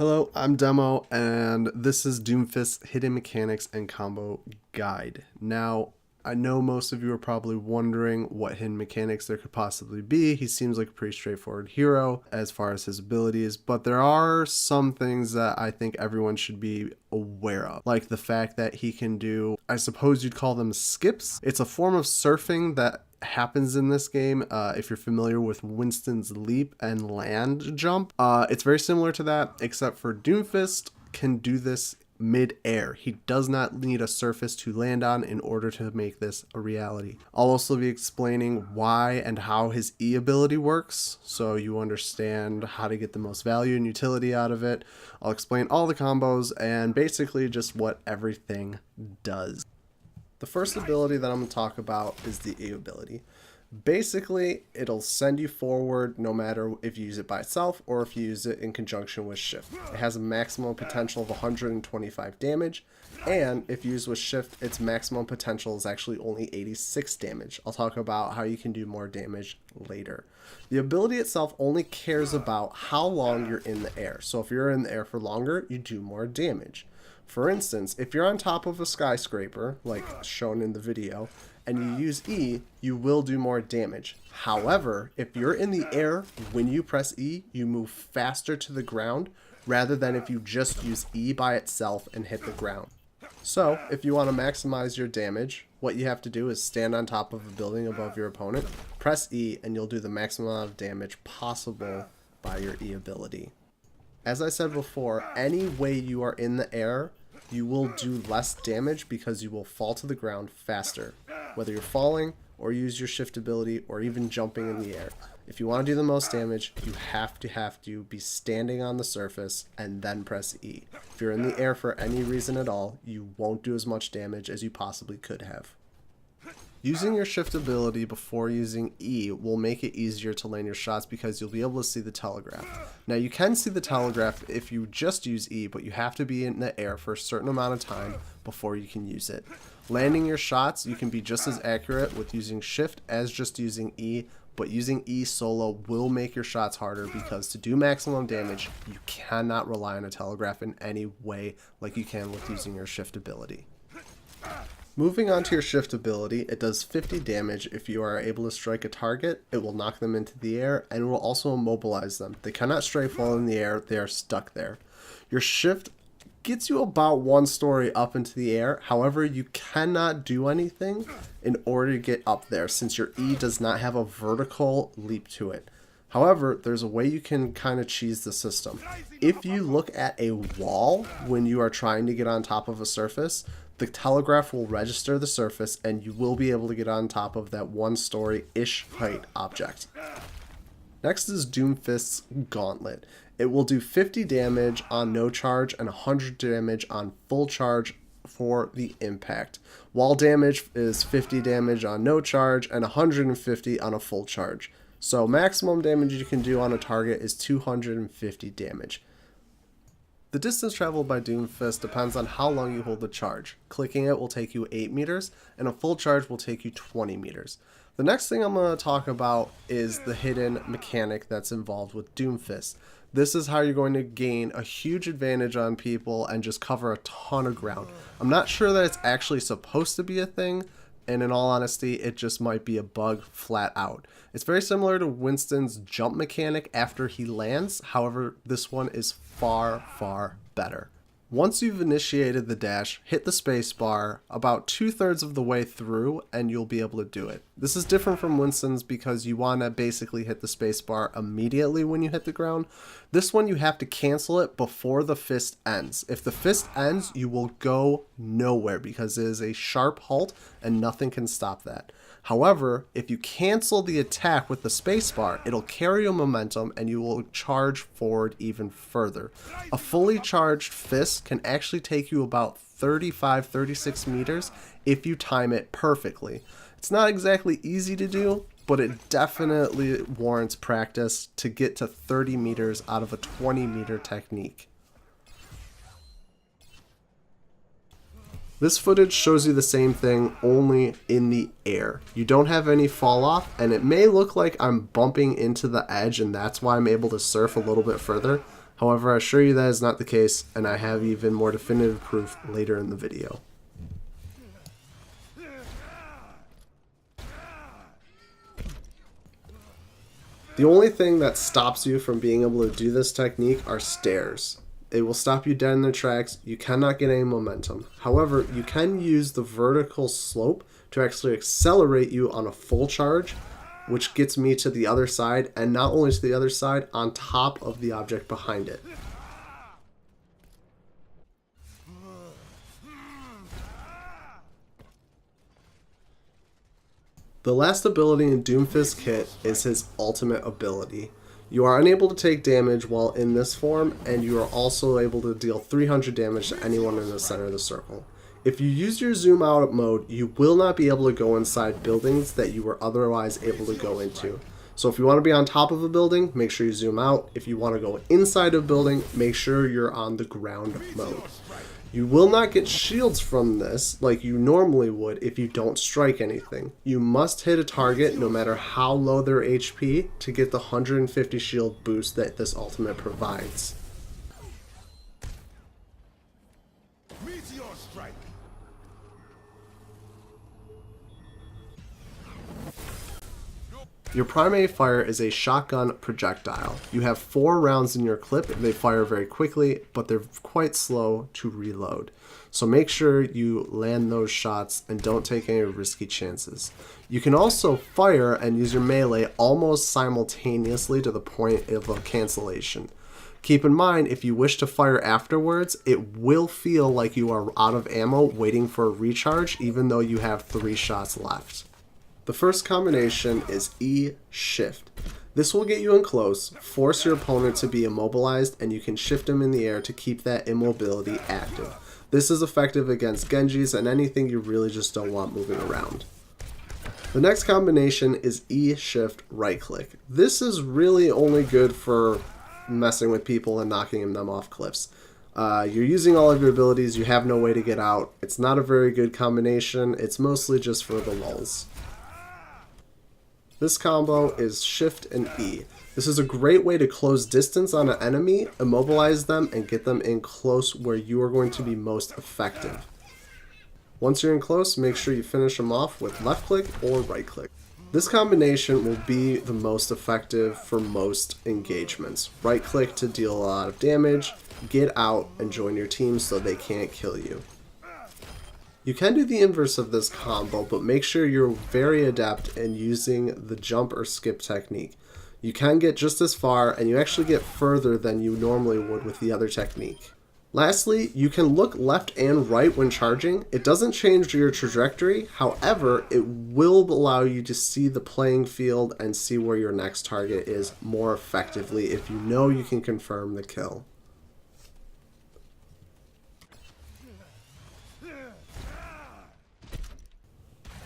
Hello, I'm Demo, and this is Doomfist Hidden Mechanics and Combo Guide. Now, I know most of you are probably wondering what hidden mechanics there could possibly be. He seems like a pretty straightforward hero as far as his abilities, but there are some things that I think everyone should be aware of, like the fact that he can do, I suppose you'd call them skips. It's a form of surfing that happens in this game. If you're familiar with Winston's leap and land jump, it's very similar to that, except for Doomfist can do this mid-air. He does not need a surface to land on in order to make this a reality. I'll also be explaining why and how his E ability works, so you understand how to get the most value and utility out of it. I'll explain all the combos and basically just what everything does. The first ability that I'm going to talk about is the E ability. Basically, it'll send you forward no matter if you use it by itself or if you use it in conjunction with Shift. It has a maximum potential of 125 damage, and if used with Shift, its maximum potential is actually only 86 damage. I'll talk about how you can do more damage later. The ability itself only cares about how long you're in the air. So if you're in the air for longer, you do more damage. For instance, if you're on top of a skyscraper, like shown in the video, and you use E, you will do more damage. However, if you're in the air, when you press E, you move faster to the ground, rather than if you just use E by itself and hit the ground. So, if you want to maximize your damage, what you have to do is stand on top of a building above your opponent, press E, and you'll do the maximum amount of damage possible by your E ability. As I said before, any way you are in the air, you will do less damage because you will fall to the ground faster, whether you're falling or use your shift ability or even jumping in the air. If you want to do the most damage, you have to be standing on the surface and then press E. If you're in the air for any reason at all, you won't do as much damage as you possibly could have. Using your shift ability before using E will make it easier to land your shots because you'll be able to see the telegraph. Now you can see the telegraph if you just use E, but you have to be in the air for a certain amount of time before you can use it. Landing your shots, you can be just as accurate with using shift as just using E, but using E solo will make your shots harder because to do maximum damage, you cannot rely on a telegraph in any way like you can with using your shift ability. Moving on to your shift ability, it does 50 damage if you are able to strike a target. It will knock them into the air and will also immobilize them. They cannot strafe while in the air, they are stuck there. Your shift gets you about 1 story up into the air, however you cannot do anything in order to get up there since your E does not have a vertical leap to it. However, there's a way you can kind of cheese the system. If you look at a wall when you are trying to get on top of a surface, the telegraph will register the surface and you will be able to get on top of that 1-story-ish height object. Next is Doomfist's Gauntlet. It will do 50 damage on no charge and 100 damage on full charge for the impact. Wall damage is 50 damage on no charge and 150 on a full charge. So maximum damage you can do on a target is 250 damage. The distance traveled by Doomfist depends on how long you hold the charge. Clicking it will take you 8 meters, and a full charge will take you 20 meters. The next thing I'm going to talk about is the hidden mechanic that's involved with Doomfist. This is how you're going to gain a huge advantage on people and just cover a ton of ground. I'm not sure that it's actually supposed to be a thing, and in all honesty, it just might be a bug flat out. It's very similar to Winston's jump mechanic after he lands, however, this one is far, far better. Once you've initiated the dash, hit the space bar about 2/3 of the way through and you'll be able to do it. This is different from Winston's because you want to basically hit the space bar immediately when you hit the ground. This one you have to cancel it before the fist ends. If the fist ends, you will go nowhere because it is a sharp halt and nothing can stop that. However, if you cancel the attack with the spacebar, it'll carry your momentum and you will charge forward even further. A fully charged fist can actually take you about 35-36 meters if you time it perfectly. It's not exactly easy to do, but it definitely warrants practice to get to 30 meters out of a 20-meter technique. This footage shows you the same thing, only in the air. You don't have any fall off, and it may look like I'm bumping into the edge and that's why I'm able to surf a little bit further. However, I assure you that is not the case, and I have even more definitive proof later in the video. The only thing that stops you from being able to do this technique are stairs. It will stop you dead in the tracks. You cannot get any momentum. However, you can use the vertical slope to actually accelerate you on a full charge, which gets me to the other side, and not only to the other side, on top of the object behind it. The last ability in Doomfist kit is his ultimate ability. You are unable to take damage while in this form, and you are also able to deal 300 damage to anyone in the center of the circle. If you use your zoom out mode, you will not be able to go inside buildings that you were otherwise able to go into. So if you want to be on top of a building, make sure you zoom out. If you want to go inside a building, make sure you're on the ground mode. You will not get shields from this like you normally would if you don't strike anything. You must hit a target no matter how low their HP to get the 150 shield boost that this ultimate provides. Meteor strike. Your primary fire is a shotgun projectile. You have 4 rounds in your clip. They fire very quickly, but they're quite slow to reload. So make sure you land those shots and don't take any risky chances. You can also fire and use your melee almost simultaneously to the point of a cancellation. Keep in mind, if you wish to fire afterwards, it will feel like you are out of ammo waiting for a recharge, even though you have 3 shots left. The first combination is EShift. This will get you in close, force your opponent to be immobilized, and you can shift him in the air to keep that immobility active. This is effective against Genjis and anything you really just don't want moving around. The next combination is EShift right click. This is really only good for messing with people and knocking them off cliffs. You're using all of your abilities, you have no way to get out. It's not a very good combination, it's mostly just for the lulz. This combo is Shift and E. This is a great way to close distance on an enemy, immobilize them, and get them in close where you are going to be most effective. Once you're in close, make sure you finish them off with left click or right click. This combination will be the most effective for most engagements. Right click to deal a lot of damage, get out, and join your team so they can't kill you. You can do the inverse of this combo, but make sure you're very adept in using the jump or skip technique. You can get just as far, and you actually get further than you normally would with the other technique. Lastly, you can look left and right when charging. It doesn't change your trajectory, however, it will allow you to see the playing field and see where your next target is more effectively if you know you can confirm the kill.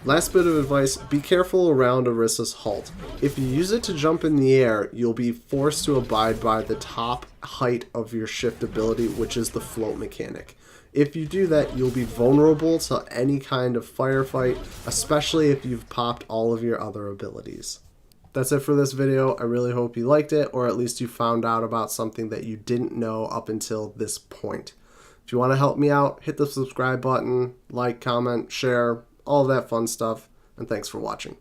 Last bit of advice, be careful around Orisa's halt. If you use it to jump in the air, you'll be forced to abide by the top height of your shift ability, which is the float mechanic. If you do that, you'll be vulnerable to any kind of firefight, especially if you've popped all of your other abilities. That's it for this video. I really hope you liked it, or at least you found out about something that you didn't know up until this point. If you want to help me out, hit the subscribe button, like, comment, share, all of that fun stuff, and thanks for watching.